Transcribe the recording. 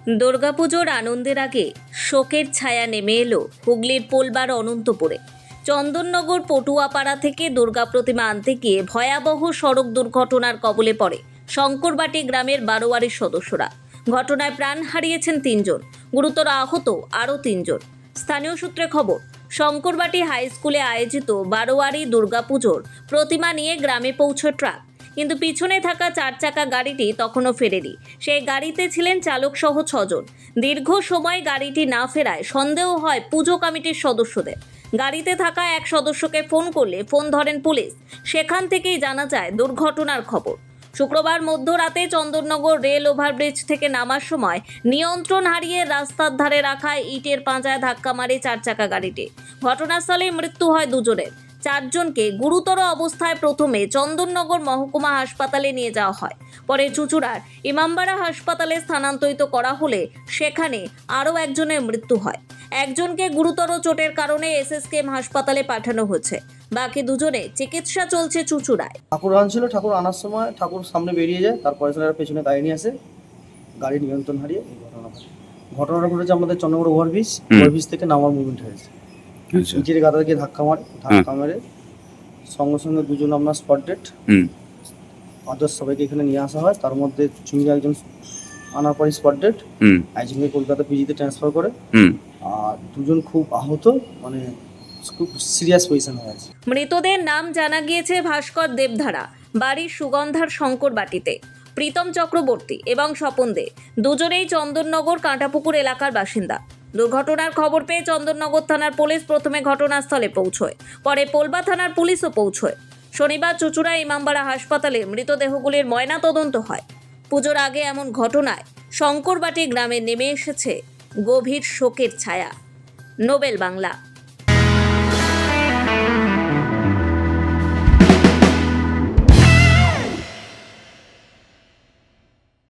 দুর্গাপুজোর আনন্দের আগে শোকের ছায়া নেমে এলো হুগলির পোলবার অনন্তপুরে। চন্দননগর পটুয়াপাড়া থেকে দুর্গা প্রতিমা আনতে গিয়ে ভয়াবহ সড়ক দুর্ঘটনার কবলে পড়ে শঙ্করবাটি গ্রামের বারোয়ারির সদস্যরা। ঘটনায় প্রাণ হারিয়েছেন 3 জন, গুরুতর আহত আরও 3 জন। স্থানীয় সূত্রে খবর, শঙ্করবাটি হাই স্কুলে আয়োজিত বারোয়ারি দুর্গাপুজোর প্রতিমা নিয়ে গ্রামে পৌঁছয় ট্রাক, কিন্তু পিছনে থাকা 4 চাকা গাড়িটি তখনও ফেরেনি। সেই গাড়িতে ছিলেন চালক সহ 6 জন। দীর্ঘ সময় গাড়িটি না ফেরায় সন্দেহ হয় পুজো কমিটির সদস্যদের। গাড়িতে থাকা এক সদস্যকে ফোন করলে ফোন ধরেন পুলিশ। সেখান থেকেই জানা যায় দুর্ঘটনার খবর। শুক্রবার মধ্যরাতে চন্দননগর রেল ওভারব্রিজ থেকে নামার সময় নিয়ন্ত্রণ হারিয়ে রাস্তার ধারে রাখা ইটের পাঁজায় ধাক্কা মারে 4 চাকা গাড়িটি। ঘটনাস্থলে মৃত্যু হয় 2 জনের। 4 জনকে গুরুতর অবস্থায় প্রথমে চন্দননগর মহকুমা হাসপাতালে নিয়ে যাওয়া হয়, পরে চুঁচুড়ার ইমামবাড়া হাসপাতালে স্থানান্তরিত করা হলে সেখানে আরও একজনের মৃত্যু হয়। একজনকে গুরুতর চোটের কারণে এসএসকেএম হাসপাতালে পাঠানো হয়েছে। বাকি 2 জনের চিকিৎসা চলছে চুঁচুড়ায়। ঠাকুর আনছিল, ঠাকুর আনার সময় ঠাকুর সামনে বেরিয়ে যায়, তারপরে সেনারা পেছনে গাড়ি নিয়ে আসে, গাড়ি নিয়ন্ত্রণ হারিয়ে এই ঘটনাটা ঘটেছে আমাদের চন্দ্রনগর ওভারব্রিজ থেকে নামার মুভমেন্ট হয়েছে। ইটের গাদা গিয়ে ধাক্কা মেরে সঙ্গে সঙ্গে 2 জন আপনার স্পট ডেড। আদার্স সবাইকে এখানে নিয়ে আসা হয়, তার মধ্যে চুঙ্গি একজন আনার পরে স্পট ডেড, একজনকে কলকাতা পিজিতে ট্রান্সফার করে, আর 2 জন খুব আহত, মানে খুব সিরিয়াস পজিশন হয়ে আছে। মৃতদের নাম জানা গিয়েছে ভাস্কর দেবধারা, বাড়ি সুগন্ধার শঙ্করবাটিতে, প্রীতম চক্রবর্তী এবং স্বপন দে, দুজনেই চন্দননগর কাঁটাপুকুর এলাকার বাসিন্দা। দুর্ঘটনার খবর পেয়ে চন্দননগর থানার পুলিশ প্রথমে ঘটনাস্থলে পৌঁছয়, পরে পোলবা থানার পুলিশও পৌঁছয়। শনিবার চুঁচুড়া ইমামবাড়া হাসপাতালে মৃতদেহগুলির ময়নাতদন্ত হয়। পুজোর আগে এমন ঘটনায় শঙ্করবাটি গ্রামে নেমে এসেছে গভীর শোকের ছায়া। নোবেল বাংলা।